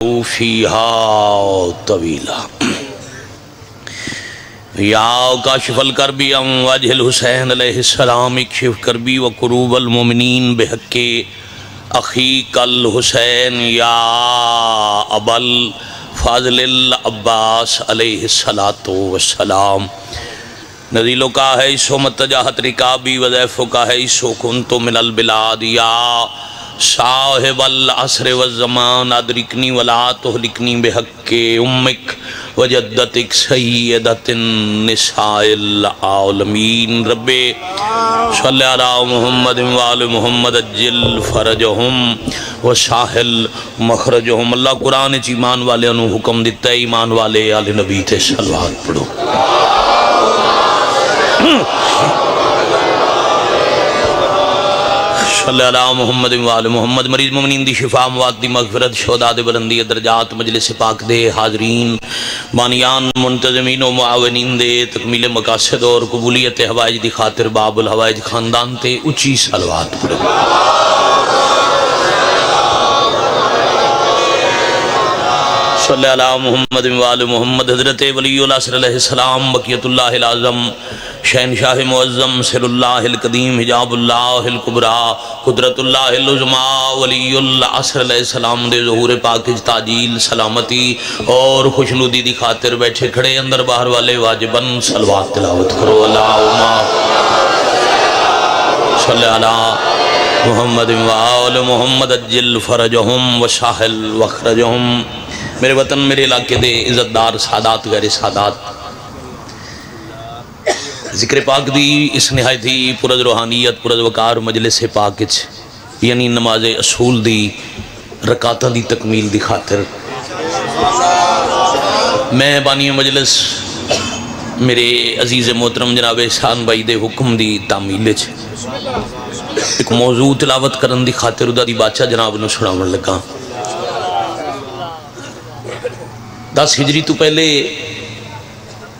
فيها طويلا يا كاشف الكرب عن وجه الحسين عليه السلام اكشف كربي وكروب المؤمنين بحق أخيك الحسين يا أبا الفاضل العباس عليه الصلاة والسلام نزیلوں کا ہے سو متجاہت رکابی وضیفوں کا ہے سو کنت من البلاد یا صاحب العصر والزمان ادرکنی ولا تہلکنی بحق امک وجدتک سیدت النساء العالمین رب صلی علی محمد وآل محمد اجل فرجہم وساحل مخرجہم۔ اللہ قرآن چ ایمان والے انہوں حکم دیتا ہے ایمان والے آل نبی تے صلوات پڑھو۔ صلی اللہ محمد وآل محمد۔ مریض مومنین دی شفا، اموات دی مغفرت، شہداء دی بلندی درجات، مجلس پاک دے حاضرین بانیان منتظمین و معاونین دے تکمیل مقاصد اور قبولیت حوائج دی خاطر باب الحوائج خاندان تے اچھی صلوات پڑھو۔ صلی اللہ محمد وآل محمد۔ حضرت ولی العصر علیہ السلام بقیت اللہ العظم شہنشاہ معظم سر اللہ القدیم حجاب اللہ الکبریٰ قدرت اللہ العظمیٰ ولی العصر علیہ السلام دے ظہور پاک تاجیل سلامتی اور خوشنودی دی خاطر بیٹھے کھڑے اندر باہر والے واجباً صلوات تلاوت کرو۔ اللہم صلی اللہ محمد وآل محمد اجل فرجہم وساحل مخرجہم۔ میرے وطن میرے علاقے دے عزت دار سادات غیر سادات، ذکر پاک دی اس نہایت ہی پرز روحانیت پرز وقار مجلس پاک یعنی نماز اصول دی رکعتاں دی تکمیل دی خاطر میں بانی مجلس میرے عزیز محترم جناب احسان بھائی دے حکم دی تعمیل ایک موضوع تلاوت کرن دی خاطر ادا دی بادشاہ جناب نو سناون لگا۔ 10 ہجری تو پہلے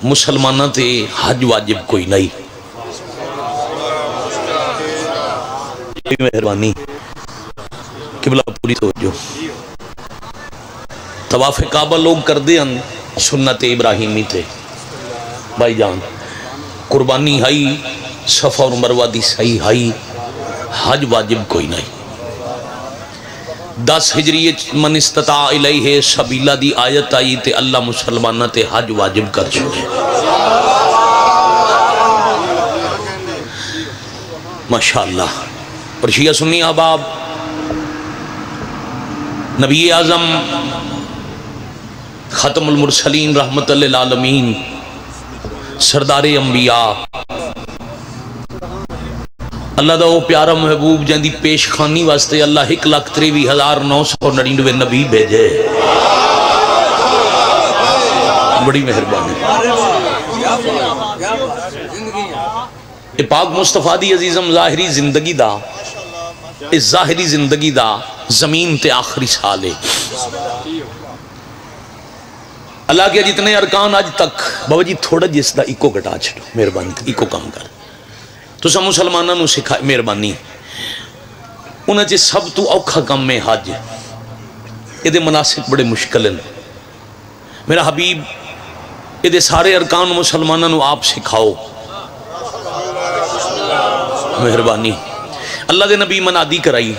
مسلمانہ تے حج واجب کوئی نہیں، مہربانی قبلہ پوری توجہ۔ طواف کعبہ لوگ کر دے ان سنت ابراہیمی تے بھائی جان، قربانی ہائی صفا اور مروہ دی صحیح ہائی، حج واجب کوئی نہیں۔ 10 ہجری من استطاع الیہ سبیلہ دی آیت آئی تے اللہ مسلمانہ تے حج واجب کر چھوڑے۔ ماشاءاللہ۔ اور شیعہ سنی احباب، نبی اعظم ختم المرسلین رحمت للعالمین سردار انبیاء اللہ دا وہ پیارا محبوب جن دی پیش خانی واسطے اللہ 1,93,999 نبی بھیجے، بڑی مہربانی۔ اے پاک مصطفیٰ دی عزیزم ظاہری زندگی دا، اس ظاہری زندگی دا زمین تے آخری سال ہے۔ اللہ کے جتنے ارکان آج تک بابا جی تھوڑا جس دا ایکو گٹا چھڑو، مہربانی ایکو کام کر تو سب مسلمانوں نے سکھائے، مہربانی انہاں جے سب تو اوکھا کم میں حج، یہ دے مناسک بڑے مشکل ہیں۔ میرا حبیب یہ دے سارے ارکان مسلمانوں نے آپ سکھاؤ، مہربانی۔ اللہ دے نبی منادی کرائی،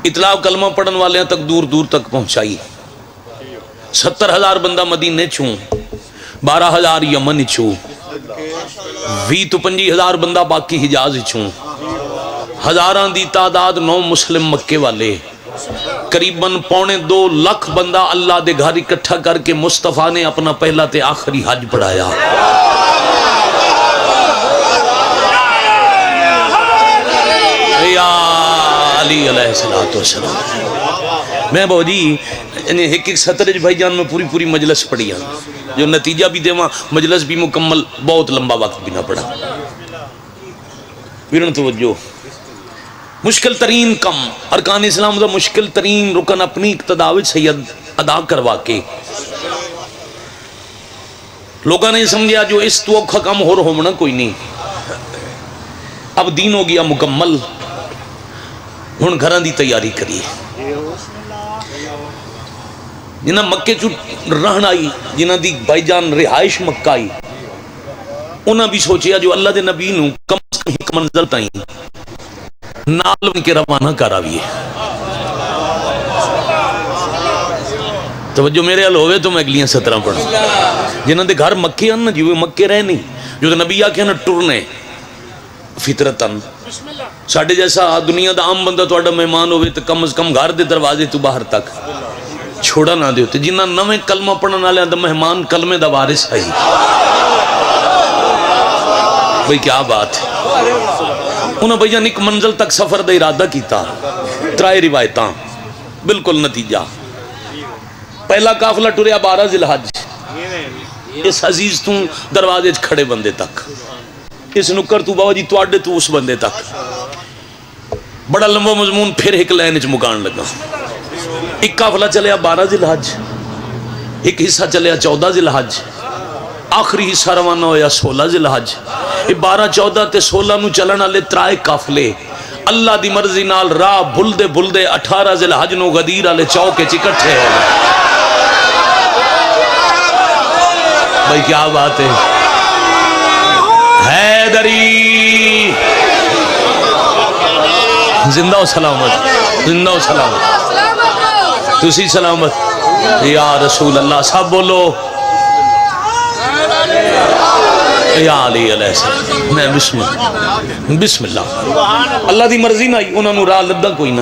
اطلاع کلمہ پڑھن والے تک دور دور تک پہنچائی۔ 70,000 بندہ مدینے چھوں، 12,000 یمن چھوں، 20-25,000 بندہ باقی حجاز چھوں، ہزاران دی تعداد 9 مسلم مکے والے، قریباً 2.25 لاکھ بندہ اللہ دے گھر اکٹھا کر کے مصطفیٰ نے اپنا پہلا تے آخری حج پڑھایا۔ یا علی علیہ السلام۔ میں بہو جی ایک سطر بھائی جان میں پوری مجلس پڑھی ہیں، جو نتیجہ بھی دے مجلس بھی مکمل بہت لمبا وقت بھی نہ پڑا۔ ویرن توجہ، مشکل ترین کم ارکان اسلام دا مشکل ترین رکن اپنی اقتداوت سید ادا کروا کے لوگوں نے سمجھا جو اس تو اوکھا کم ہو ہونا کوئی نہیں، اب دین ہو گیا مکمل، ہن گھراں دی تیاری کریے۔ جنہ مکے چ رہن آئی، جنہ دی بھائی جان رہائش مکہ آئی، انہاں بھی سوچیا جو اللہ دے نبی نو کم از کم ایک منزل تائیں نال ان کے روانہ کر آئیے۔ توجہ میرے حل ہوئے تو میں اگلیاں 17 پڑھوں۔ جنہاں دے گھر مکے ہیں نا جی وہ مکے رہ نہیں، جو تو نبی آکھے نا ٹرنے فطرتاً ساڑھے جیسا دنیا دا عام بندہ تو اڈا مہمان ہوئے تو کم از کم گھر دے دروازے تو باہر تک چھوڑا نہ دے ہوتے، جنہاں نویں کلمہ پڑھنا لے دا مہمان کلمے دا وارث ہے۔ بھئی کیا بات ہے، انہوں بھئی جان ایک منزل تک سفر دا ارادہ کیتا، ترائے روایتاں بالکل نتیجہ۔ پہلا قافلہ ٹریا 12 ذی الحج، اس عزیز تو دروازے کھڑے بندے تک، اس نکر تو بابا جی تو آڈے تو اس بندے تک، بڑا لمبا مضمون پھر ایک لائن اچ مکان لگا۔ ایک قافلہ چلیا 12 ذی الحج، ایک حصہ چلیا 14 ذی الحج، آخری حصہ روانہ ہویا 16 ذی الحج۔ 12 14 تے 16 نو چلن والے ترائے قافلے اللہ دی مرضی نال راہ بھلدے بھلدے 18 ذی الحج نو غدیر والے چوک وچ اکٹھے ہو گئے۔ بھائی کیا بات ہے، حیدری زندہ و سلامت، زندہ و سلامت، تسی سلامت یا رسول اللہ، سب بولو یا علی علیہ السلام۔ میں بسم اللہ، اللہ دی مرضی نہ انہوں نے راہ لبدا کوئی نہ،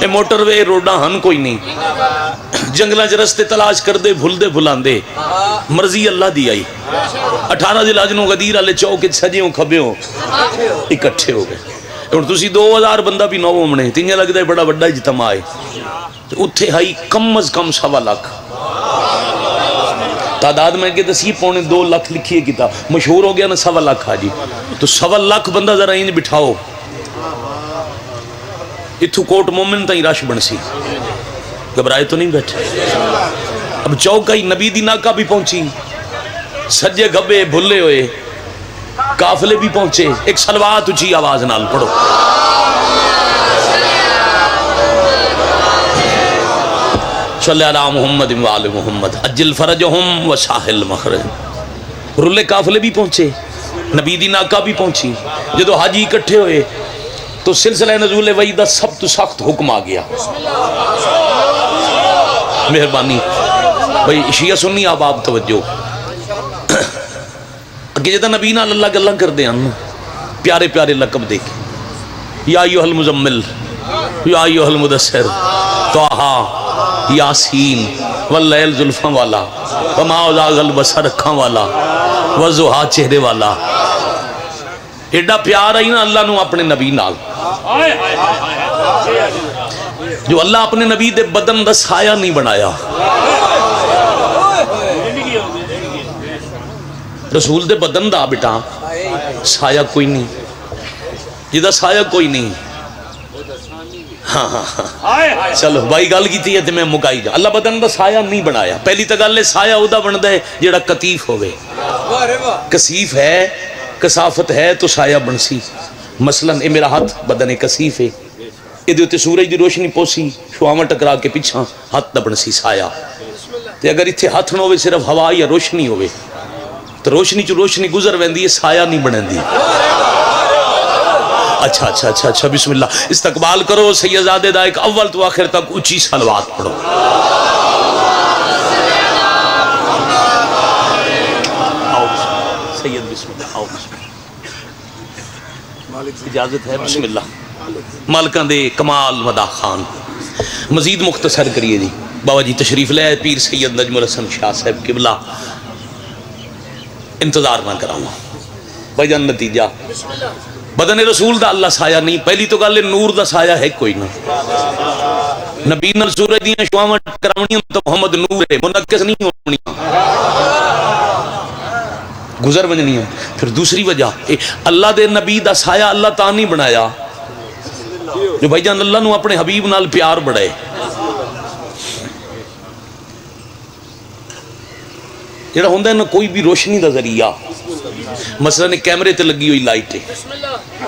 اے موٹر وے روڈاں ہن کوئی نہیں، جنگلاں چ رستے تلاش کر دے بھول دے بھلاندے، مرضی اللہ دی آئی۔ 18 ذی الحج نو غدیر والے چوک سجیوں کھبیوں اکٹھے ہو گئے۔ ہن تسی 2000 بندہ بھی نہ ہومنے، تینجے لگدا ہے بڑا بڑا اجتماع ہے، اتھے ہائی کم از کم 1.25 لاکھ تعداد میں کہ دسی 1.25 لاکھ لکھی ہے کتاب، مشہور ہو گیا نا 1.25 لاکھ حاجی، تو 1.25 لاکھ بندہ ذرا انج بٹھاؤ، اتھو کوٹ مومن تائیں رش بنسی، گھبرائے تو نہیں بیٹھے۔ اب چوکائی نبی دی ناکہ بھی پہنچی، سجے گھبے بھلے ہوئے، قافلے بھی پہنچے، ایک صلوات اچھی آواز نال پڑھو۔ صلی اللہ محمد و آل محمد اجل فرجہم و ساحل مخرج۔ رلے قافلے بھی پہنچے، نبی دی ناکہ بھی پہنچی، جدو حاجی اکٹھے ہوئے تو سلسلہ نزول وحی دا سب تو سخت حکم آ گیا۔ مہربانی بھئی شیعہ سنی آپ آپ توجہ، کہ جدہ نبی نال اللہ گلہ کر دے ہیں پیارے پیارے لقب دے کے، یا ایوہ المزمل، یا ایوہ المدثر، طٰہٰ، یاسین واللیل زلفاں والا، وما ازاغ البصر اکھاں والا، والضحیٰ چہرے والا، ایڈا پیار آئی نا اللہ نو اپنے نبی نال، جو اللہ اپنے نبی دے بدن دا سایہ نہیں بنایا۔ رسول دے بدن دا بیٹا سایہ کوئی نہیں، جدہ سایہ کوئی نہیں۔ ہاں ہاں ہاں چلو بھائی گل کی تے میں مکائی جا، اللہ بدن دا سایہ نہیں بنایا۔ پہلی تا گل ہے سایہ او دا بندا ہے جیڑا کتیف ہوئے، کثیف ہے کثافت ہے تو سایہ بنسی۔ مثلا اے میرا ہاتھ بدن کثیف ہے، یہ دیوتے سورج دی روشنی پوسی شواما ٹکرا کے پیچھا ہاتھ دا بنسی سایہ، تے اگر اتھے ہاتھ نہ ہوئے صرف ہوا یا روشنی ہوئے تو روشنی چو روشنی گزر ویندی ہے، سایہ نہیں بنندی۔ اچھا اچھا اچھا اچھا بسم اللہ، استقبال کرو سیدزادے دا ایک اول تو آخر تک اونچی صلوات پڑھو۔ سید بسم اللہ، آؤ بسم اللہ، اجازت ہے بسم اللہ۔ مالکان دے کمال مدا خان مزید مختصر کریے جی، بابا جی تشریف لے آئے پیر سید نجم الحسن شاہ صاحب قبلہ، انتظار نہ کراؤں بھائی جان نتیجہ بدن رسول دا اللہ سایہ نہیں۔ پہلی تو گل نور دا سایہ ہے کوئی نہ، نبی نال سورج دیاں شواواں کراونیاں تو محمد نور ہے، منعکس نہیں ہونی، گزر بننی ہے۔ پھر دوسری وجہ اللہ دے نبی دا سایہ اللہ تا نہیں بنایا جو بھائی جان اللہ نو اپنے حبیب نال پیار بڑھائے۔ جڑا ہوندہ ہے نا کوئی بھی روشنی دا ذریعہ، مثلا نے کیمرے تے لگی ہوئی لائٹ ہے،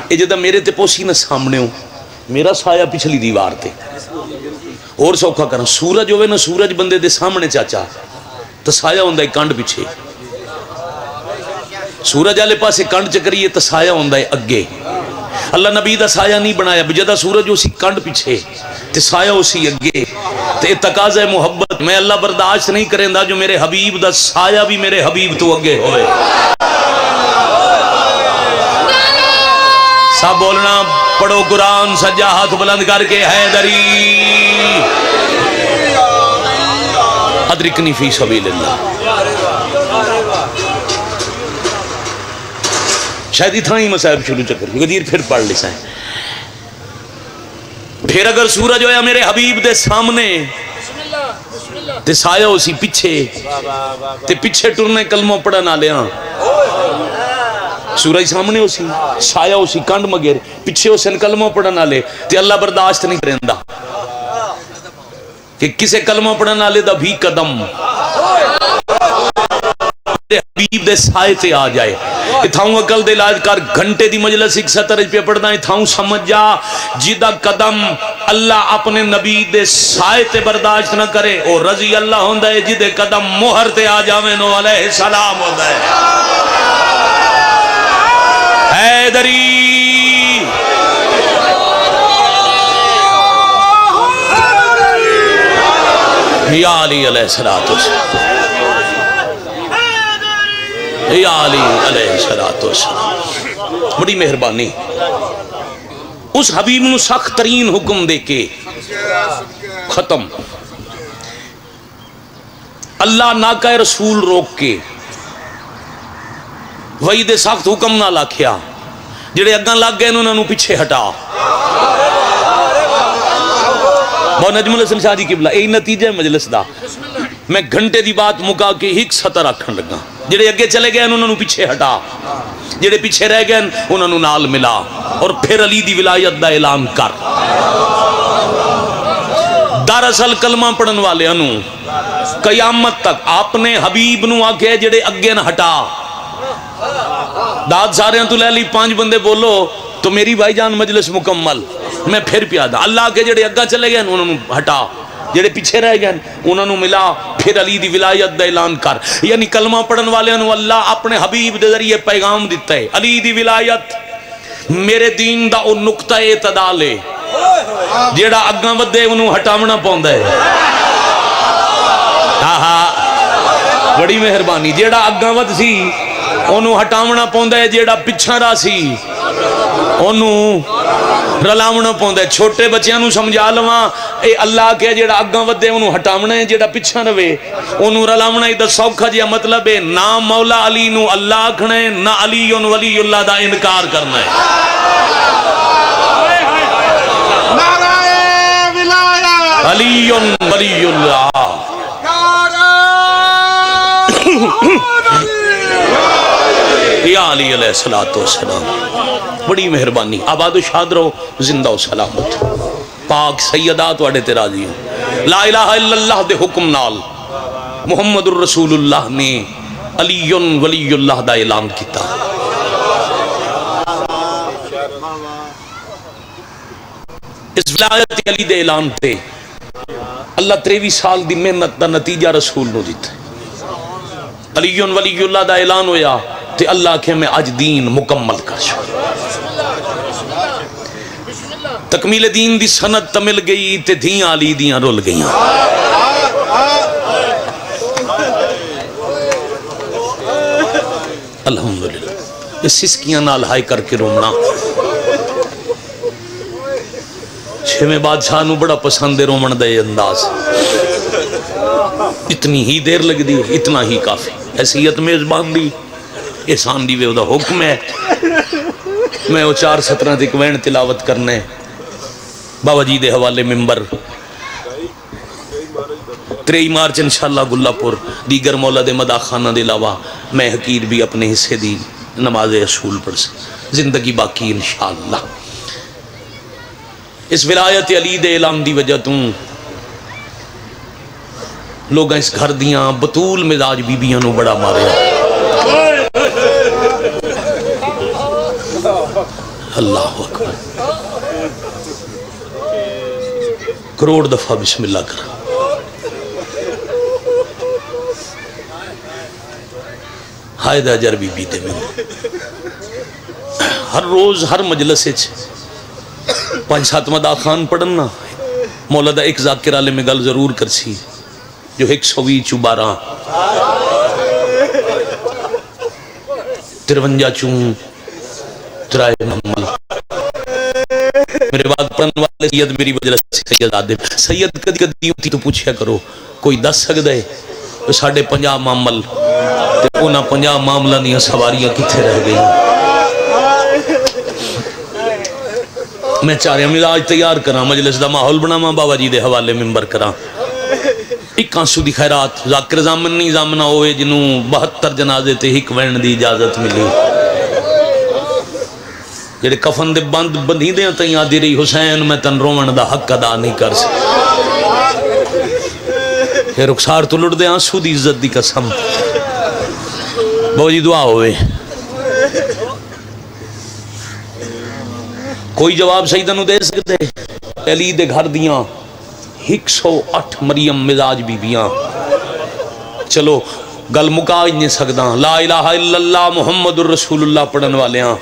یہ جدہ میرے تے پوسی نہ سامنے ہوں، میرا سایہ پچھلی دیوار تے، اور سوکھا کرنا، سورج ہوئے نا، سورج بندے دے سامنے چاچا تو سایہ ہوندہ ہے کنڈ پیچھے، سورج والے پاسے کنڈ چکریے تو سایہ ہوندہ ہے اگے. اللہ نبی دا سایہ نہیں بنایا، بجدہ سورج اسی کنڈ پیچھے تے سایہ اسی اگے. تے تقاضا ہے محبت، میں اللہ برداشت نہیں کریں دا جو میرے حبیب دا سایہ بھی میرے حبیب تو اگے ہوئے. سب بولنا، پڑھو قرآن سجا ہاتھ بلند کر کے، حیدری ادرکنی فی سبیل اللہ. شاید اتنا ہی مسائب شروع چکر غدیر پھر پڑھ لیسا ہے. پھر اگر سورج ہویا میرے حبیب دے سامنے تے سایہ اسی پیچھے، تے پیچھے ٹرنے کلمہ پڑھا نہ لیا. سورج سامنے اسی، سایہ اسی کنڈ مگر پیچھے اسے کلمہ پڑھا نہ لے تے اللہ برداشت نہیں کریں دا کہ کسے کلمہ پڑھا نہ لے دا بھی قدم حبیب دے سائے تے آ جائے. اتھاؤں عقل دے علاج کر، گھنٹے دی مجلس ایک سترج پہ پڑھنا، اتھاؤں سمجھ جا جدہ قدم اللہ اپنے نبی دے سائے تے برداشت نہ کرے اور رضی اللہ ہوندہ ہے، جدے قدم مہر تے آ جاویں نو علیہ السلام ہوندہ ہے. حیدری یا علی علیہ السلام، یا علی علیہ السلام. بڑی مہربانی اس حبیب نو سخت ترین حکم دے کے ختم. اللہ ناکہ رسول روک کے وہی دے سخت حکم نہ لاکھیا، جڑے اگاں لگ گئے انہوں نے پیچھے ہٹا. بہت نجم الحسن شاہ جی قبلہ یہی نتیجہ ہے مجلس دا. میں گھنٹے دی بات مکا کے ایک سطر آکھن لگا، جڑے اگے چلے گئے انہوں نے پیچھے ہٹا، جڑے پیچھے رہ گئے انہوں نے نال ملا، اور پھر علی دی ولایت دا اعلان کر. دراصل کلمہ پڑھن والے انہوں قیامت تک اپنے حبیب نو آگے جڑے اگے نہ ہٹا. داد سارے ہیں تو لے لی 5 بندے بولو تو میری بھائی جان مجلس مکمل. میں پھر پیادا اللہ کے جڑے اگا چلے گئے انہوں نے ہٹا، جڑے پیچھے رہ گئے انہوں نے ملا، پھر علی دی ولایت دا اعلان کر. یعنی کلمہ پڑھن والے انہوں اللہ اپنے حبیب دے ذریعے پیغام دیتا ہے، علی دی ولایت میرے دین دا او نقطہ اعتدال ہے، جڑا اگاں ودے انہوں ہٹاونا پوندا ہے. بڑی مہربانی، جیڑا اگاں ود سی انہوں ہٹاونا پوندا ہے، جیڑا پچھا را سی انہوں رلاونا پوندا ہے. چھوٹے بچیاں نو سمجھا لواں اے اللہ کے جیڑا اگاں ودے انہوں ہٹاونا ہے، جیڑا پچھا روے انہوں رلاونا ہے. دا سوکھا جیا مطلب ہے نہ مولا علی نو اللہ آکھنا ہے، نہ علی ولی اللہ دا انکار کرنا ہے. علی ولی اللہ. یا علی علیہ السلام. بڑی مہربانی، آباد و شاد رہو، زندہ و سلامت. پاک سیدات واڑے تے راضی ہوں. لا الہ الا اللہ دے حکم نال محمد الرسول اللہ نے علی ولی اللہ دا اعلان کیتا. اس ولایت علی دے اعلان تے اللہ 23 سال دی محنت دا نتیجہ رسول نو دیتا. علی ولی اللہ دا اعلان ہویا تے اللہ کہ میں اج دین مکمل کر چھو. تکمیل دین دی سند تمل گئی تے دھیاں علی دیاں رول گئیاں. الحمدللہ. اس سسکیاں نال ہائی کر کے رومنا چھویں بادشاہ نو بڑا پسند ہے رومن دے انداز. اتنی ہی دیر لگ دی، اتنا ہی کافی. حیثیت میزبان دی احسان دی وے دا حکم ہے. میں وہ 4 سطرہ تک وین تلاوت کرنے بابا جی دے حوالے ممبر 23 مارچ انشاءاللہ گلہ پور دیگر مولا دے مداح خانہ دے علاوہ میں حقیر بھی اپنے حصے دی نماز اصول پر سے زندگی باقی انشاءاللہ. اس ولایت علی دے اعلان دی وجہ توں لوگ اس گھر دیاں بطول مزاج بیبیاں نو بڑا مارے. اللہ اکبر. کروڑ دفعہ بسم اللہ کرا. ہائے اجر بی بی دے میں ہر روز ہر مجلس 5-7 مداح خان پڑھنا. مولا دا ایک ذاکر آلے میں گل ضرور کرسی جو 120-12 53 چون ترائے محمد میرے بعد پڑھن والے سید میری وجہ سے سید آدم سید کدی کدی ہوتی تو پوچھیا کرو کوئی 10 سکتا ہے 50 معامل اونا 50 معاملہ نہیں سواریاں کتھے رہ گئی. میں چاہ رہا مزاج تیار کرا مجلس دا ماحول بنا ماں بابا جی دے حوالے ممبر کرا. ایک آنسو دی خیرات ذاکر زامن نہیں زامنہ ہوئے جنہوں 72 جنازے تے ہک وین دی اجازت ملی. جڑے کفن دے بند بندھی دے تائیں آدھی رہی حسین میں تن رومن دا حق ادا نہیں کر سکتا. یہ رخسار تو لڑ دے آنسو دی عزت دی قسم. بابا جی دعا ہوئے کوئی جواب سیدہ نو دے سکتے. علی دے گھر دیاں 108 مریم مزاج بی بیاں. چلو گل مکا ہی نہیں سکتا. لا الہ الا اللہ محمد الرسول اللہ پڑھن والیاں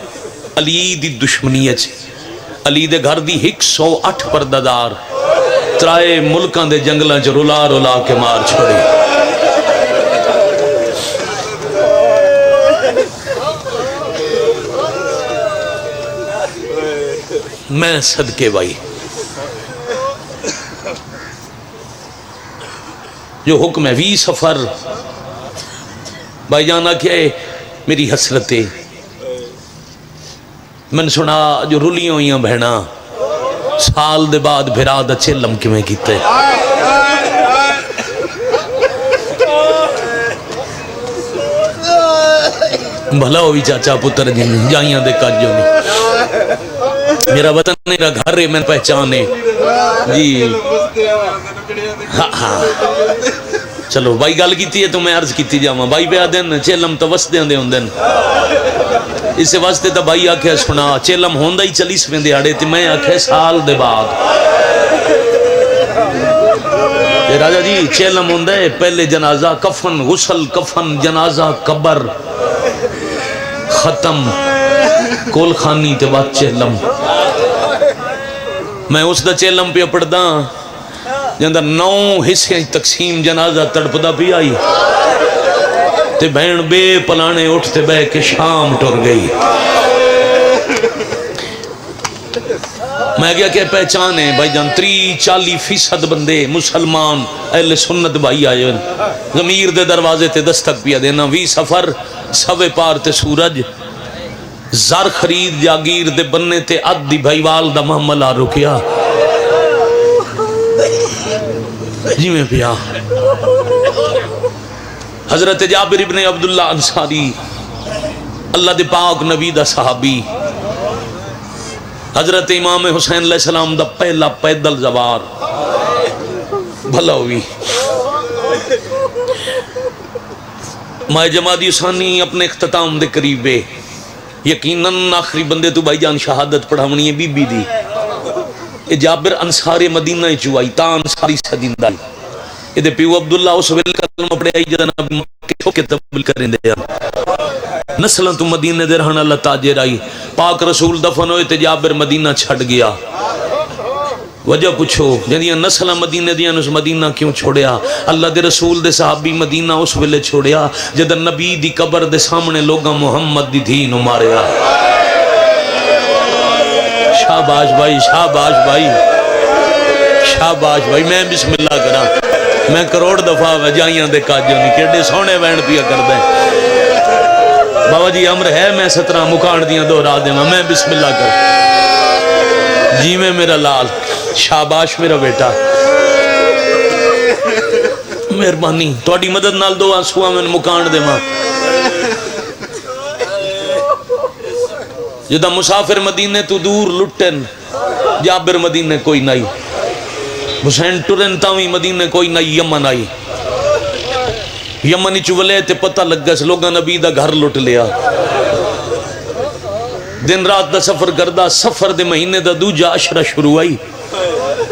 علی دی دشمنی ہے. علی دے گھر دی 108 پردادار ترائے ملکاں دے جنگلاں چ رولا رولا کے مار چھوڑے. میں صدقے بھائی جو حکم ہے 20 سفر بھائی جانا کیا ہے میری حسرتیں میں نے سنا جو رلیاں ہوئیاں بہنا سال دے بعد بھرا دا چلم کی میں کیتے بھلا ہوئی چاچا پتر جن جائیاں دے کاجوں نہیں میرا وطن میرا گھر ہے میں پہچانے جی ہاں ہاں چلو بھائی گل کیتی ہے تو میں عرض کیتی جاواں بھائی بے آدن چلم تو وس دے ہوندن اسے واسطے تو بھائی آکھے سنا چلم ہوندا ہی 40 دیہاڑے تے میں آکھے سال دے بعد راجا جی چلم ہوندا ہے پہلے جنازہ کفن غسل کفن جنازہ قبر ختم کول خانی تے بعد چلم. میں اس دا چلم پہ پڑھدا جندر 9 حصے تقسیم جنازہ تڑپدا پی آئی تے بہن بے پلانے اٹھتے بے کے شام ٹر گئی. میں گیا کہ پہچانے بھائی جان 30-40% بندے مسلمان اہل سنت بھائی آئے ضمیر دے دروازے تے دستک پیا دینا 20 سفر سوے پار تے سورج زر خرید جاگیر دے بننے تے عدی بھائیوال دا محملہ رکیا جی میں پیا حضرت جابر ابن عبداللہ انصاری اللہ دے پاک نبی دا صحابی حضرت امام حسین علیہ السلام دا پہلا پیدل زوار بھلا ہوئی ماہ جمادی ثانی اپنے اختتام دے قریبے یقیناً آخری بندے تو بھائی جان شہادت پڑھاونی ہے بی بی دی یہ جابر انصار مدینہ چوائی تا انصاری صدیندہ یہ دے پیو عبداللہ اس ویل کلمہ پڑھے آئی جدہ نبی مکہ چھوکے تبل کریں دے نسلیں تو مدینہ دے رہنا اللہ تاجر آئی پاک رسول دفن ہوئے تے جابر مدینہ چھڑ گیا وجہ پوچھو جنہاں نسلہ مدینہ دیاں اس مدینہ کیوں چھوڑیا اللہ دے رسول دے صحابی مدینہ اس ویلے چھوڑیا جدہ نبی دی قبر دے سامنے لوگاں محمد دی دین ماریا شاباش بھائی شاباش بھائی شاباش بھائی میں بسم اللہ کرا میں کروڑ دفعہ وجائیاں دے کاجوں نہیں کیڑے سونے وین پیا کر دیں بابا جی امر ہے میں 17 مکان دیاں دہرا دیں میں بسم اللہ کر جی میں میرا لال شاباش میرا بیٹا مہربانی تھوڑی مدد نال دو آنسواں میں مکان دے ماں جدہ مسافر مدینے تو دور لٹن جابر مدینے کوئی نہیں حسین ٹرن تاوی مدینے کوئی نہیں یمن آئی یمنی چولے تے پتہ لگ گئے لوگاں نبی دا گھر لٹ لیا دن رات دا سفر کردہ سفر دے مہینے دا دوجہ عشرہ شروع آئی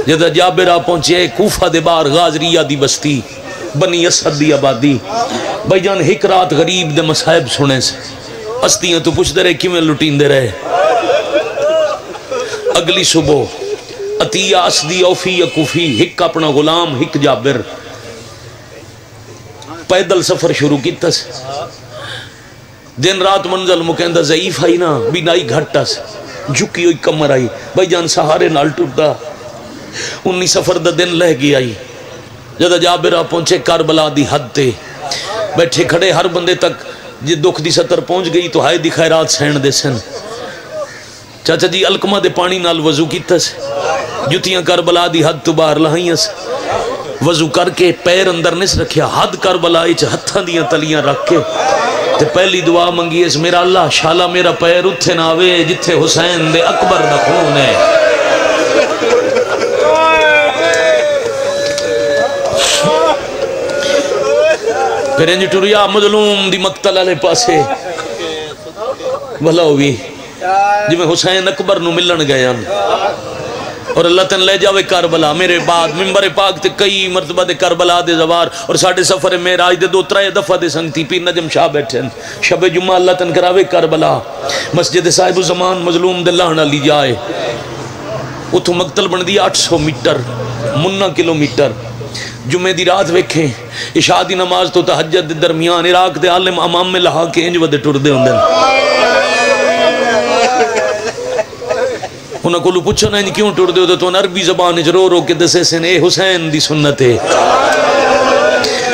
جدہ جابر آ پہنچے کوفہ دے بار غازریہ دی بستی بنی اسد دی آبادی بھائی جان ایک رات غریب دے مصائب سنے سے استیاں تو پوچھ دے رہے کیویں لٹین دے رہے اگلی صبح عطیہ اسدی اوفی یکوفی ہک اپنا غلام ہک جابر پیدل سفر شروع کیتا سے دن رات منزل مکہندہ ضعیف آئی نا بینائی گھٹا سے جھکی ہوئی کمر آئی بھائی جان سہارے نال ٹوٹا انہی سفر دا دن لہ گئی آئی جدہ جابر آ پہنچے کربلا دی حد تے بیٹھے کھڑے ہر بندے تک جی دکھ دی سطر پہنچ گئی تو ہائے دی خیرات سین دے سن چاچا جی الکمہ دے پانی نال وضو کیتا سے جتیاں کربلا دی حد تو باہر لہائیاں سے وضو کر کے پیر اندر نس رکھیا حد کربلا اچ ہتھاں دیاں تلیاں رکھ کے تے پہلی دعا منگی اس میرا اللہ شالا میرا پیر اتھے نہ آوے جتھے حسین دے اکبر دا خون ہے پھر انج ٹریا مظلوم دی مقتل والے پاسے بھلا ہوئی جی میں حسین اکبر نو ملن گیا اور اللہ تن لے جاوے کربلا میرے بعد ممبر پاک تے کئی مرتبہ دے کربلا دے زوار اور ساڑھے سفر معراج دے 2-3 دفعہ دے سنگتی پیر نجم شاہ بیٹھے شب جمعہ اللہ تن کراوے کربلا مسجد صاحب الزمان مظلوم دے لاہنا لی جائے اتھو مقتل بن دیا 800 میٹر منہ کلومیٹر جمعہ دی رات ویکھیں عشاء دی نماز تو تہجد دے درمیان عراق دے عالم امام میں لہا کے انج ودے ٹر دے ہوندن انہاں کو لو پوچھنا انج کیوں ٹر دے ہو تو عربی زبان اچ رو رو کے دسے سن اے حسین دی سنت ہے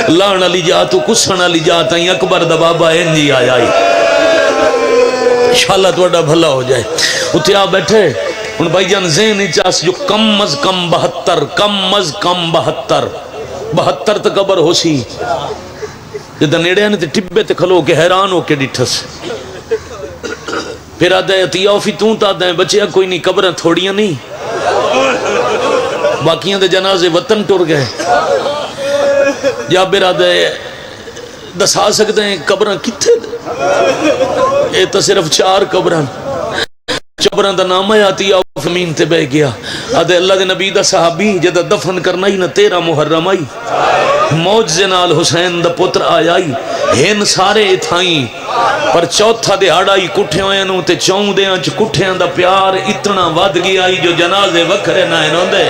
لان علی جا تو کسن علی جا تائیں اکبر دا بابا انجی آیا انشاءاللہ توڑا بھلا ہو جائے اتھے آ بیٹھے ان بھائی جان ذہن چاس جو کم از کم 72 تک قبر ہو سی جدہ نیڑے آنے تے ٹبے تے کھلو کے حیران ہو کے ڈٹھس پھر آدھے عطیہ اوفی توں تا دیں بچے کوئی نہیں قبریں تھوڑیاں نہیں باقیاں دے جنازے وطن ٹر گئے جابر آدھے دسا سکتے ہیں قبریں کتھے دے اے تو صرف 4 قبریں چبران دا نام ہے عطیہ اوفی مین تے بہ گیا آدھے اللہ دے نبی دا صحابی جدہ دفن کرنا ہی نہ 13 محرم آئی موجزے نال حسین دا پتر آئی ہن سارے اتھائیں پر چوتھا دے ہڑائی کٹھے ہوئے نو تے چون دے انچ کٹھے دا پیار اتنا ود گیا آئی جو جنازے وکھرے نہ انہوں دے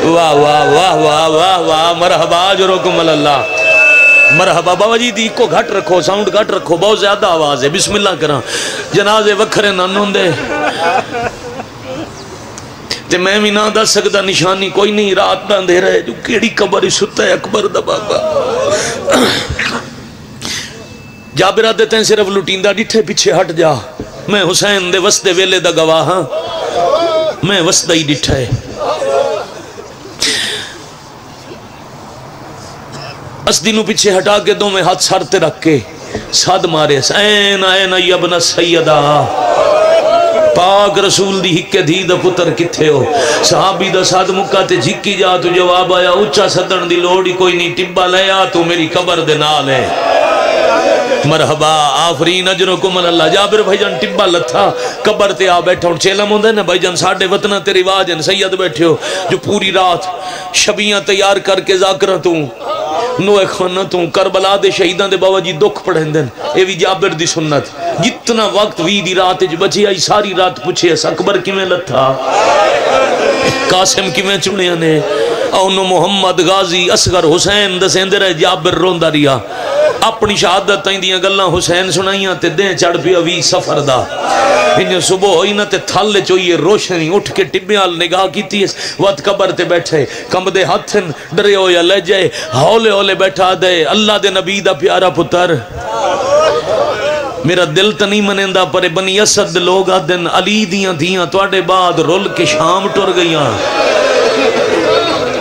واہ واہ واہ واہ واہ واہ مرحبا جرکم اللہ مرحبا بابا جی دی کو گھٹ رکھو ساؤنڈ گھٹ رکھو بہت زیادہ آواز ہے بسم اللہ کرا جنازے وکھرے نہ انہوں دے تے میں بھی نہ دس سکتا نشانی کوئی نہیں رات نہ دے رہے جو کیڑی قبر ستا ہے اکبر دا بابا جابر آدھے تین صرف لٹیندہ ڈٹھے پیچھے ہٹ جا میں حسین دے وسط ویلے دا گواہ ہاں میں وسط ہی ڈٹھا ہے اسدینو پیچھے ہٹا کے دو میں ہاتھ سارتے رکھ کے ساد مارے این این ابن سیدہ پاک رسول دی ہکے دھی دا پتر کتھے ہو صحابی دا ساتھ مکہ تے جھکی جا تو جواب آیا اچھا صدن دی لوڑی کوئی نہیں ٹبا لیا تو میری قبر دے نال ہے مرحبا آفرین اجرکم اللہ جابر بھائی جان ٹبا لتھا قبر تے آ بیٹھا ہوں چیلم ہوندے نا بھائی جان ساڑھے وطنہ تے رواج ہیں سید بیٹھے ہو جو پوری رات شبیاں تیار کر کے ذاکرہ تو نوے خانہ تو کربلا دے شہیدان دے بابا جی دکھ پڑھیں دن اے وی جابر دی سنت جتنا وقت وی دی رات جو بچے آئی ساری رات پوچھے اس اکبر کی میں لتھا قاسم کی میں چڑھے نے اونو محمد غازی اصغر حسین دسیں دے رہے جابر روندہ ریا اپنی شہادت تائیں دیاں گلہ حسین سنائیاں تے دیں چڑھ پیا وی سفر دا انہیں صبح ہوئی نا تے تھالے چوئیے روشنی اٹھ کے ٹبیال نگاہ کی تیس وقت قبر تے بیٹھے کم دے ہاتھن ڈرے ہو یا لے جائے ہولے ہولے بیٹھا دے اللہ دے نبی دا پیارا پتر میرا دل تا نہیں منندہ پر بنی اسد لوگ آدن علی دیاں دیاں توڑے بعد رول کے شام ٹر گئیاں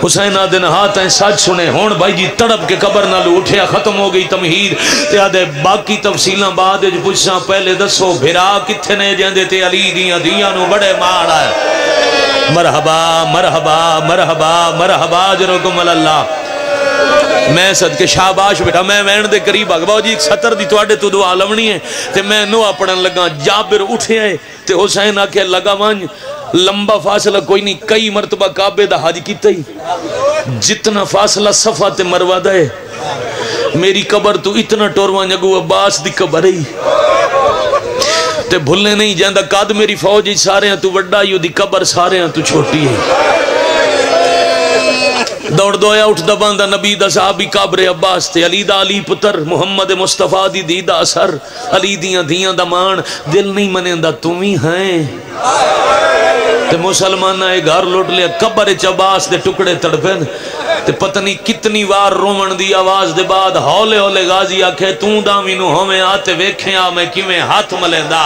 حسین آدھے ہاتھ ہیں سچ سنے ہون بھائی جی تڑپ کے قبر نہ لو اٹھیا ختم ہو گئی تمہید تے آدھے باقی تفصیلہ بعد جو پوچھاں پہلے دسو بھرا کتھے نے جاندے تے علی دیاں دیاں نو بڑے مارا ہے مرحبا مرحبا مرحبا مرحبا جرکم اللہ میں صدقے شاباش بیٹا میں وین دے قریب آگا باو جی ایک سطر دی توڑے تو دعا لونی ہے تے میں نوہ پڑھن لگا جابر اٹھے آئے تے حسین آکے لگا وانج لمبا فاصلہ کوئی نہیں، کئی مرتبہ کعبے دا حج کیتا ہی، جتنا فاصلہ صفا تے مروہ دا ہے، میری قبر تو اتنا ٹورواں جگو عباس دی قبر ہے تے بھلنے نہیں جاندہ، قد میری فوج سارے ہیں تو وڈا یو دی قبر سارے ہیں تو چھوٹی ہے۔ دوڑ دویا اٹھ دباندہ نبی دا صحابی قبر عباس تے، علی دا علی پتر محمد مصطفیٰ دی دیدہ اثر، علی دیاں دیاں دا مان، دل نہیں منیندہ تمہیں ہیں تے مسلمان آئے گھر لوٹ لیا، قبر عباس دے ٹکڑے تڑپن تے پتہ نہیں کتنی وار رومن دی آواز دے بعد ہولے ہولے غازی آکھے توں دامی نو ہمیں آتے ویکھیں آ میں کیویں ہاتھ ملیندہ،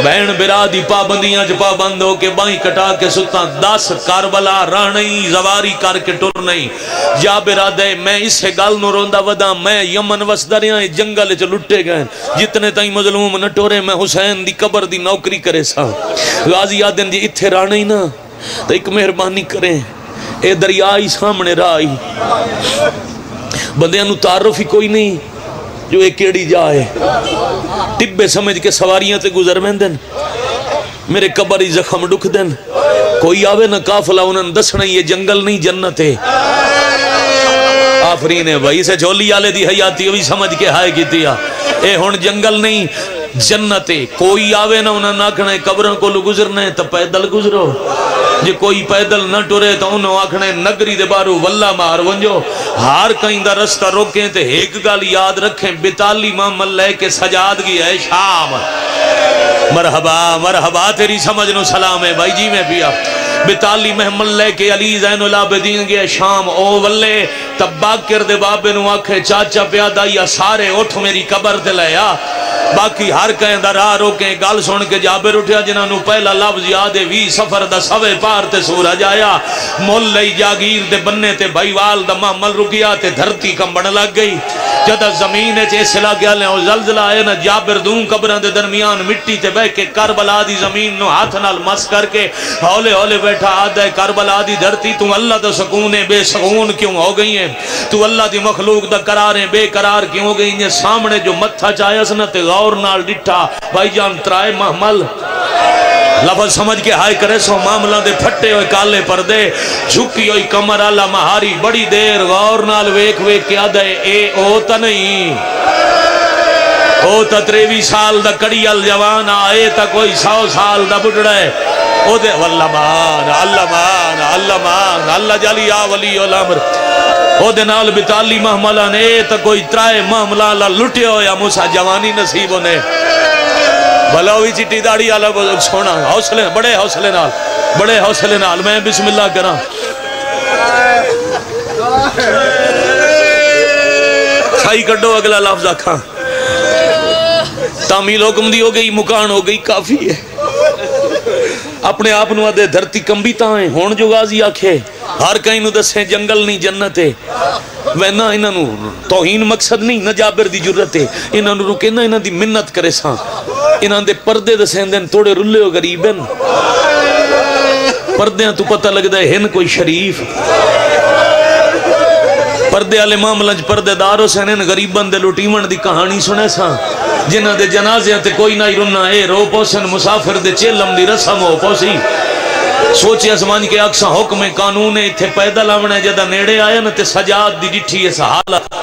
بہن برا دی پابندیاں چ پابند ہو کے بائیں کٹا کے ستا 10 کربلا رہنئی زواری کر کے ٹر نہیں، جا برادے میں اسے گل نو روندہ ودا، میں یمن وسدریاں جنگل چ لٹے گئے، جتنے تائیں مظلوم نہ ٹورے، میں حسین دی قبر دی نوکری کرے سا، غازی آدن جی اتھے رہنئی نا تو ایک مہربانی کریں، اے دریائی سامنے رائی، بندیاں نو تعارف ہی کوئی نہیں جو ایک کیڑی جائے، ٹبے سمجھ کے سواریاں تے گزر میں دن، میرے قبری زخم ڈکھ دن، کوئی آوے نہ کافلہ انہوں دسنا یہ جنگل نہیں جنت ہے، آفرین ہے بھائی سے جھولی آلے دی حیاتی ہوئی سمجھ کے ہائے کی تیا، اے ہون جنگل نہیں جنت ہے، کوئی آوے نہ انہوں ناکھنا ہے قبروں کو گزرنا ہے تو پیدل گزرو، جے کوئی پیدل نہ ٹورے تو انہوں آکھنے نگری دے بارو واللہ مار ونجو، ہار کہیں دا رستہ روکیں تے ایک گال یاد رکھیں، بیتالی محمد لے کے سجادگی ہے شام، مرحبا مرحبا تیری سمجھ نو سلام ہے بھائی جی میں پیا، بیتالی محمد لے کے علی زین العابدین گئے شام، او ولے تب باکر دے بابے نو آکھے چاچا پیادہ یا سارے اٹھ میری قبر دے لیا، باقی ہر کہیں دا راہ روکیں، گال سن کے جابر اٹھیا جنہاں نو پہلا لفظ یادے وی سفر دا سوے پار تے سورج آیا، مول لئی جاگیر دے بننے تے بھائیوال دا معمل رکیا تے دھرتی کمبن لگ گئی، جدہ زمین چیسے لگیا لیں اور زلزلہ آئے نا، جابر دون قبران دے درمیان مٹی تے بے کے کربلا دی زمین نو ہاتھ نال مس کر کے ہولے ہولے بیٹھا آدھے کربلا دی دھرتی، تو اللہ دا سکونے بے سکون کیوں ہو گئی ہیں، تو اللہ دی مخلوق دا قراریں بے قرار کیوں ہو گئی ہیں، سامنے جو متھا چاہیا سنا تے غور نال ڈٹھا، بھائی جان ترائے محمل لفظ سمجھ کے ہائے کرے سو معاملہ دے پھٹے ہوئے کالے پردے، جھکی ہوئی کمر اللہ مہاری، بڑی دیر غور نال ویک ویک کیا دے، اے او تا نہیں او تا 23 سال دا کڑی الجوان آئے تا کوئی 100 سال دا بڑھڑا ہے، او دے واللہ مان اللہ مان اللہ مان اللہ جالی یا ولی الامر، او دے نال بیتالی محملہ نے تا کوئی ترائے محملہ اللہ لٹے ہویا موسیٰ جوانی نصیبوں نے، بھلا ہوئی چٹی داڑی آلہ سونا حوصلے بڑے حوصلے نال میں بسم اللہ کرا کھائی کڈو اگلا لفظ آکھاں، تعمیل حکم دی ہو گئی مکان ہو گئی کافی ہے، اپنے آپ نو آدھے دھرتی کمبی تاہیں ہون جو غازی آکھے، ہر کہیں نو دسیں جنگل نہیں جنت ہے، وینا انہاں نو توہین مقصد نہیں، نہ جابر دی جرت ہے، انہاں نو رکے نہ انہاں دی منت کرے ساں، انہاں دے پردے دسیں دن توڑے رلے ہو غریبن، پردیاں تو پتہ لگ دے ہن کوئی شریف، پردے آلے معاملہ پردے داروں سے ہن غریبن دے لوٹیمن دی کہانی سنے ساں، جنہ دے جنازے تے کوئی نہ رنا اے رو پوسن مسافر دے چیلم دی رسم ہو پوسی، سوچے اسمان کے اکساں حکم قانون تھے پیدل آمنے جدہ نیڑے آیا نا تے سجاد دی ڈٹھی ایسا حالت،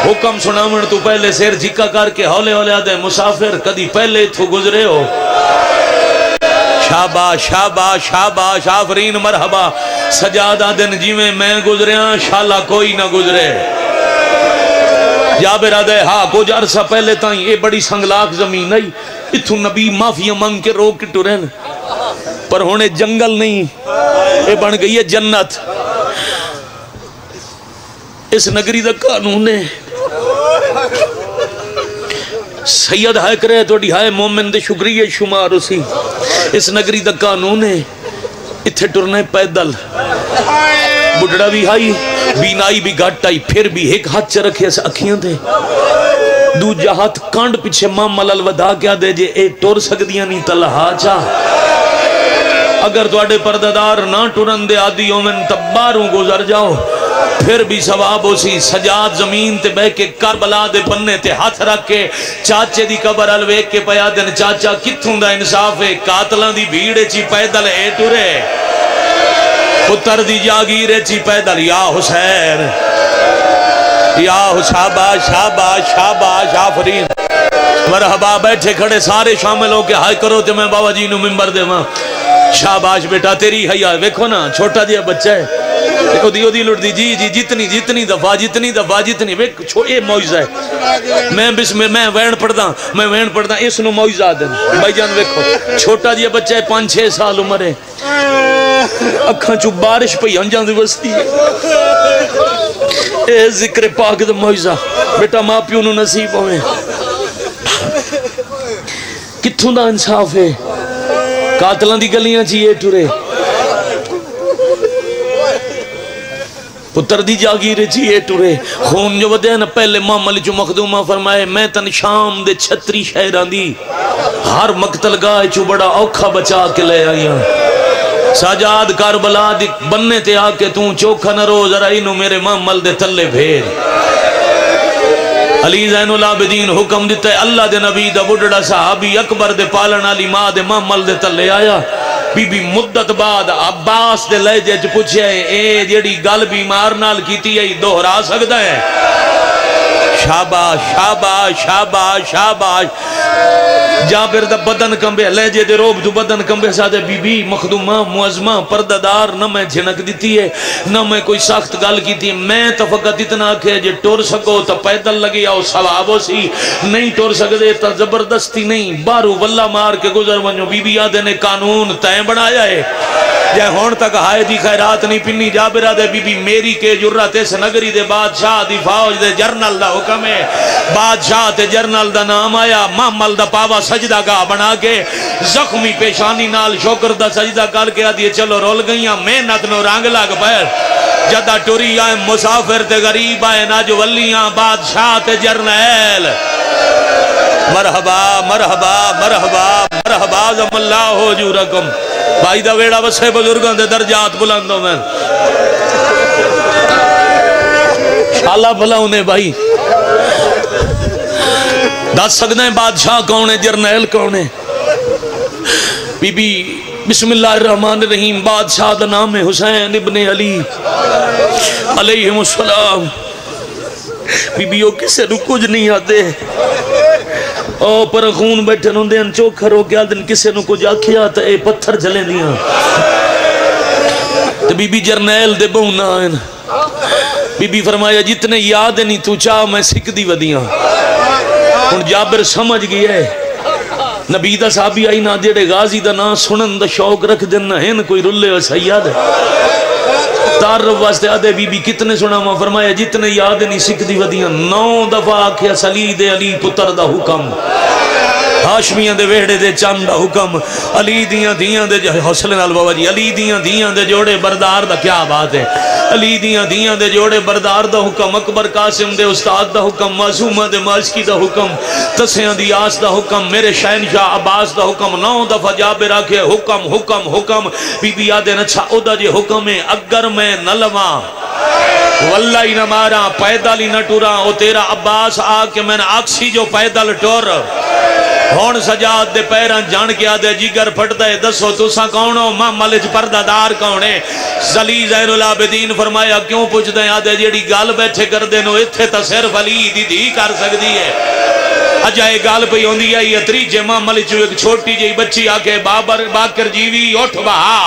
حکم سنامن تو پہلے سیر جھکا کر کے ہولے ہولے آدھے مسافر کدی پہلے تھو گزرے ہو، شاباش شاباش شاباش آفرین مرحبا، سجاد آدھن جی میں گزریاں شالا کوئی نہ گزرے، جابر آدھے ہاں کچھ عرصہ پہلے تائیں یہ بڑی سنگلاک زمین نہیں، اتھو نبی معافیہ مانگ کے روک کے ٹورین، پر ہونے جنگل نہیں، یہ بن گئی ہے جنت، اس نگری دا قانون ہے، سید ہائے کرے تو ہائے مومن دے شکریہ شمار اسی، اس نگری دا قانون ہے، اتھے ٹرنے پیدل، بڑھڑا بھی ہائی بینائی بھی گھٹ آئی، پھر بھی ایک ہاتھ چ رکھے اس اکھیاں دے، دوجہ ہاتھ کانڈ پیچھے مامل الوداع کیا دے جے اے ٹور سکدیاں نہیں تلہا چاہ، اگر تو اڈے پرددار نہ ٹرن دے آدھی اومن تباروں گزر جاؤ، پھر بھی ثواب ہو سی. سجاد زمین تے بہ کے کربلا دے بننے تے ہاتھ رکھ کے چاچے دی قبر ال ویکھ کے پیا دن چاچا کتھوں دا انصاف ہے؟ قاتلاں دی بھیڑ چی پیدل اے ٹرے پتر دی جاگیر چی پیدل یا حسین یا شاباش شاباش شاباش آفرین مرحبا. بیٹھے کھڑے سارے شامل ہو کے ہائے کرو تے میں بابا جی نو منبر دے ماں. شاباش بیٹا تیری حیا ویکھو نا چھوٹا جہا بچہ ہے دی لٹ دی جی جی جتنی دفعہ یہ معجزہ ہے. میں وین پڑھدا اس نو معجزہ دین بھائی جان ویکھو چھوٹا جہا بچہ ہے 5-6 سال عمر ہے اکھاں چوں بارش پئی ہنجاں دی وستی ہے. اے ذکر پاک دا معجزہ بیٹا ماں پیو نو نصیب ہوئے. کتھوں دا انصاف ہے؟ قاتلاں دی گلیاں چیئے ٹرے پتر دی جاگیرے چیئے ٹرے خون جو ودے نا. پہلے امام علی جو مخدومہ فرمائے میں تن شام دے 36 شہران دی ہر مقتل گاہ چو بڑا اوکھا بچا کے لے آئیاں. سجاد کربلا دی بننے تے آ کے توں چوکھا نہ روز رائنو میرے مامل دے تلے بھیر. علی زین العابدین حکم دیتا ہے اللہ دے نبی دا بڑڑا صحابی اکبر دے پالن علی ماں دے مامل دے تلے آیا. بی بی مدت بعد عباس دے لہجے چ پوچھے اے جیڑی گل بیمار نال کیتی ہے دوہرا سکدا ہے؟ شاباش شاباش شاباش شاباش. جابر دا بدن کمبے لہجے دے روب دو بدن کمبے سادے بی بی مخدومہ معظمہ پرددار نہ میں جھنک دیتی ہے نہ میں کوئی سخت گل کیتی ہے. میں تو فقط اتنا کہ جے ٹور سکو تو پیدل لگی آؤ ثواب ہو سی نہیں ٹور سکدے تو زبردستی نہیں بارو واللہ مار کے گزر ونجو. بی بی آدھے نے قانون تائیں بنایا ہے جے ہون تک ہائے دی خیرات نہیں پنی. جابر آدھے بی بی میری کے جرات اس نگری دے بادشاہ دی فوج دے جرنل دا حکم ہے. بادشاہ تے جرنل دا نام آیا محمل دا پاوا سجدہ گاہ بنا کے زخمی پیشانی نال شکر دا سجدہ کر کے آدھیے چلو رول گئیاں محنت نو رنگ لگ پیر. جدہ ٹوری آئے مسافر تے غریب آئے ناجو ولیاں بادشاہ تے جرنیل. مرحبا مرحبا مرحبا مرحبا زم اللہ ہو جو رکم. بھائی دا ویڑا بسے بزرگاں دے درجات بلندوں میں شالا بھلا انہیں بھائی دس سکتے ہیں بادشاہ کون ہے جرنیل کون ہے. بی بی بسم اللہ الرحمن الرحیم. بادشاہ دا نام ہے حسین ابن علی علیہ السلام. بی بیو کسے نو کچھ نہیں آتے او پر خون بیٹھے نوں دے ان چوکھر ہو گیا دن کسے نو کچھ آکھیا تا اے پتھر جلے دیاں. تو بی بی جرنیل دے بہنا آئیں. بی بی فرمایا جتنے یاد نہیں تو چاہ میں سکھ دی ودیاں. ان جابر سمجھ گیا ہے نبی دا صحابی آئی نا جیڑے غازی دا نا سنن دا شوق رکھ دینا ہے نا کوئی رلے و سیاد ہے. تعرف واسطے آدھے بی بی کتنے سنا ماں فرمایا جتنے یاد نہیں سکھ دی ودیاں 9 دفعہ آکھیا سلید علی پتر دا حکم ہاشمیاں دے ویڑے دے چاند دا حکم علی دیاں دے حوصلے نال بابا جی علی دیاں دے جوڑے بردار دا کیا بات ہے. علی دیاں دے جوڑے بردار دا حکم اکبر قاسم دے استاد دا حکم معصومہ دے ماشکی دا حکم تسیاں دی آس دا حکم میرے شہنشاہ عباس دا حکم 9 دفعہ جابر آکھے حکم حکم حکم. بی بی آدھے نچھا او دا جے حکم ہے اگر میں نہ لواں واللہ ہی نہ مارا پیدل ہی نہ ٹورا او تیرا عباس آکے میں نے آکسی جو پیدل ٹور ہون سجاد دے پیران جان کے آدھے جگر پھٹ دے دسو تسا کونو ماں ملج پردہ دار کونے. زلی زین العابدین فرمایا کیوں پوچھ دیں آدھے جیڑی گال بیٹھے کر دینو اتھے تا صرف علی دی کر سکتی ہے. اجائے گال پہ ہوندی ہے یہ تریجے ماں ملج ایک چھوٹی جی بچی آکے باکر جیوی اٹھ بہا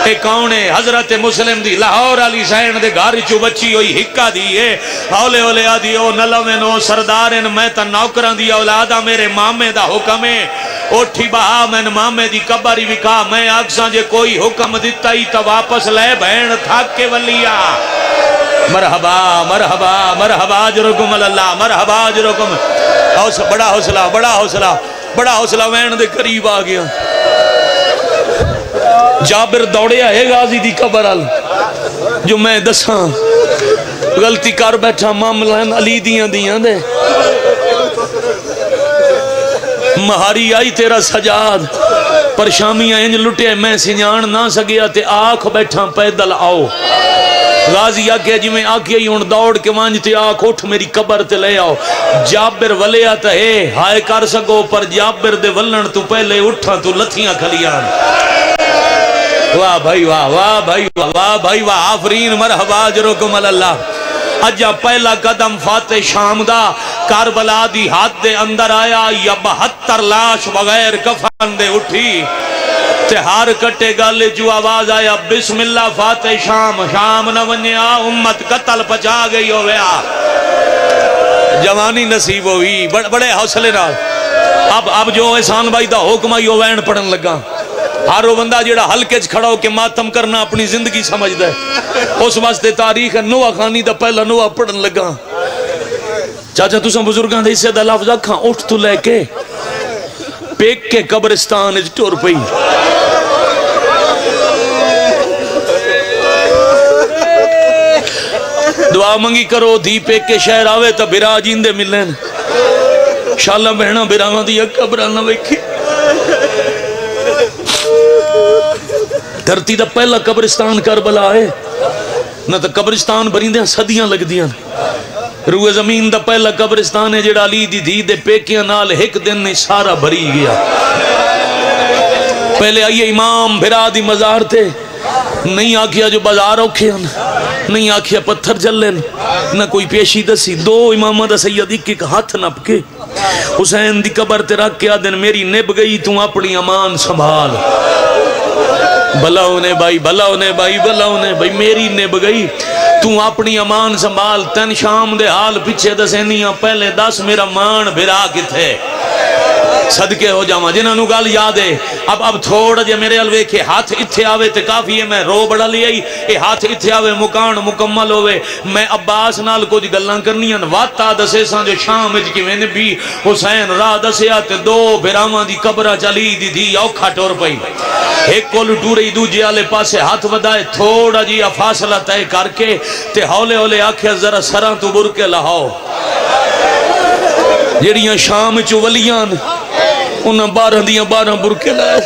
اے کون ہے حضرت مسلم دی لاہور علی سین دے گھر چو بچی ہوئی ہکا دی ہے ہولے ہولے آدھی او نلوین او سردارن میں تا نوکران دی اولادا میرے مامے دا حکم ہے اٹھی بہا میں مامے دی کبری وکا میں آکساں جے کوئی حکم دیتا ہی تا واپس لے بہن تھاک کے ولیا. مرحبا مرحبا مرحبا اجرکم اللہ مرحبا اجرکم. بڑا حوصلہ بڑا حوصلہ بڑا حوصلہ وین دے قریب آ گیا. جابر دوڑیا ہے غازی دی قبر ال جو میں دساں غلطی کر بیٹھا معاملہ علی دیاں دے مہاری آئی تیرا سجاد پر شامیاں انج لٹے میں سنجان نہ سگیا تے آنکھ بیٹھا پیدل آؤ غازی آکے جی میں آکے ہی ان دوڑ کے وانجتے آکھ اٹھ میری قبر تے لے آؤ جابر ولیا تا ہے ہائے کر سکو پر جابر دے ولن تو پہلے اٹھا تو لتھیاں کھلیاں واہ بھائی واہ واہ بھائی واہ بھائی واہ آفرین مرحبا اجرکم اللہ اجا پہلا قدم فاتح شام دا کربلا دی ہاتھ دے اندر آیا یا 72 لاش بغیر کفن دے اٹھی تے ہار کٹے گالے جو آواز آیا بسم اللہ فاتح شام شام نہ ونیا امت قتل پچا گئی ہویا جوانی نصیب ہوئی بڑے حوصلے نال اب جو احسان بھائی دا حکم آئی وین پڑھن لگا ہر وہ بندہ جیڑا حلقے چ کھڑا ہو کے ماتم کرنا اپنی زندگی سمجھ دے اس واسطے تاریخ نوح خانی دا پہلا نوح پڑھن لگا چاچا تساں بزرگاں دے حصے دا لفظ اکھاں اٹھ تو لے کے پیک کے قبرستان اچ ٹر پئی دعا منگی کرو دھی پیک کے شہر آوے تا برا جیندے ملیں شالہ بہنا براواں دی قبراں نہ ویکھی دھرتی دا پہلا قبرستان کربلا ہے نہ تو قبرستان بریندیاں صدیاں لگ دیاں روح زمین دا پہلا قبرستان ہے جڑا علی دی دھی دے پیکیاں نال ایک دن نے سارا بھری گیا پہلے آئیے امام بھرا دی مزار تھے نہیں آکھیا جو بازار اوکھے نہیں آکھیا پتھر جلن نہ کوئی پیشی دسی دو امامہ دا سید ایک ہاتھ نپ کے حسین دی قبر تے رکھ کے آدن میری نب گئی تو اپنی امان سنبھال بھلا ہونے بھائی بھلا ہونے بھائی بھلا ہونے بھائی میری نب گئی تو اپنی امان سنبھال تن شام دے حال پیچھے دسینیاں پہلے دس میرا مان بھرا کتھے صدقے ہو جاواں جنہاں نو گل یاد ہے اب تھوڑا جے میرے الوے کے ہاتھ اتھے آوے تے کافی ہے میں رو بڑا لیا ہی اے ہاتھ اتھے آوے مکان مکمل ہوئے میں عباس نال کچھ گلاں کرنیاں واتا دسے ساں جو شام وچ کیویں نبی حسین راہ دسیا تے دو بھراواں دی قبر چلی دی دی اوکھا ٹر پئی ایک کول ٹورئی دوجے والے پاسے ہاتھ ودائے تھوڑا جی فاصلہ طے کر کے تے ہولے ہولے آکھیا ذرا سراں تو بر کے لہاؤ جڑیاں شام چ ولیاں انہاں 12 دیاں 12 برکے لائے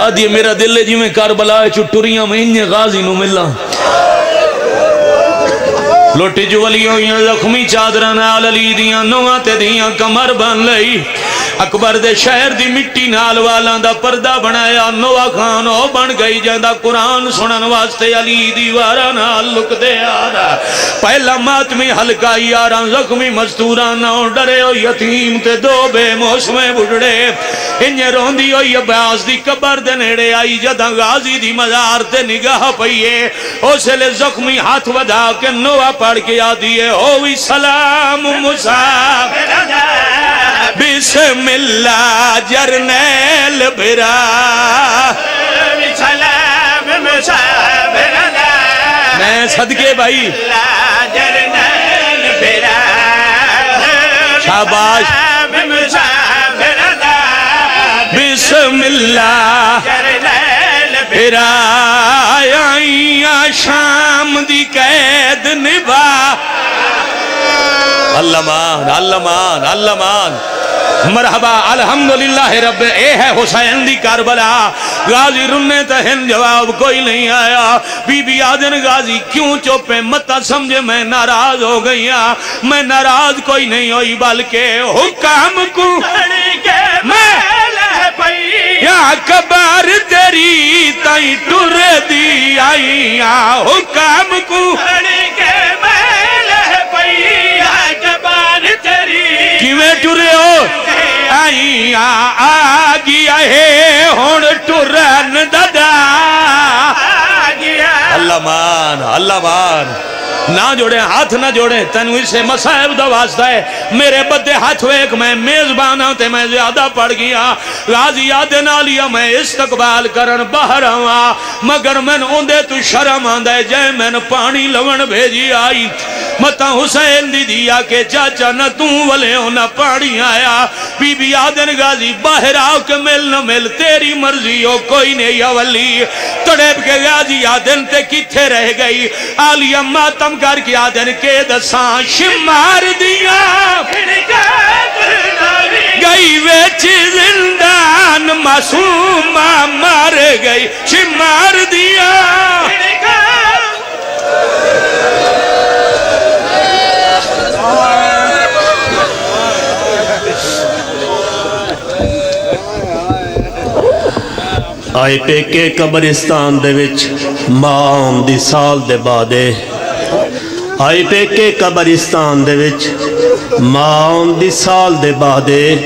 آدھی میرا دل جی میں کربلا چٹوریاں میں انہیں غازی نو ملا لوٹی جو ولیوں ہوئیاں زخمی چادران آل علی دیاں نوہاں تے دیاں کمر بن لئی اکبر دے شہر دی مٹی نال والاں دا پردہ بنایا نوہ خان ہو بن گئی جاندہ قرآن سنن واسطے علی دیوارہ نال لک دے آرہ پہلا ماتمی حلقہ یاراں زخمی مستوراں نہ ڈرے ہو یتیم تے دو بے موسمیں بڑھڑے انہیں روندی ہوئی عباس دی قبر دے نیڑے آئی جدہ غازی دی مزار تے نگاہ پئیے اسے لے زخمی ہاتھ ودا کے نوہ پڑھ کے آدھیے ہوئی سلام مسافر بسم اللہ جرنیل بھرا سلام مسافر میں صدقے بھائی جرنیل بھرا شاباش بسم اللہ جرنیل بھرا آئیاں شام دی قید نبا اللہ مان اللہ مان اللہ مان مرحبا الحمدللہ رب اے ہے حسین دی کربلا غازی رنے تہن جواب کوئی نہیں آیا بی بی آدن غازی کیوں چوپے متا سمجھے میں ناراض ہو گیا میں ناراض کوئی نہیں ہوئی بلکہ حکام کو میں یا کبار تیری تائیں ٹر دی آئیاں حکام کو کیویں ٹرے ہو آئیاں آگیا ہے ہون ٹرن ددا اللہ مان اللہ مان نہ جوڑے ہاتھ نہ جوڑے تنوی سے مسائب دا واسطہ ہے میرے بدے ہاتھ ویک میں میزبانہ تے میں زیادہ پڑ گیا غازی آدھے لیا میں استقبال کرن باہر ہوا مگر میں اندے تو شرم آندے جائے میں پانی لون بھیجی آئی متا حسین دی دیا کہ چاچا نہ توں ولے ہو نہ پانی آیا بی بی آدن غازی باہر آو کے مل نہ مل تیری مرضی ہو کوئی نہیں یا ولی تڑیب کے غازی آدن تے کتھے رہ گئی آلی اممہ تم کر کے آدن کے دساں شمار دیا گئی ویچ زندان معصومہ مار گئی شمار دیا آئے پیکے قبرستان دے وچ ماں دی سال دے بعدے آئے پیکے قبرستان دے وچ ماں دی سال دے بعدے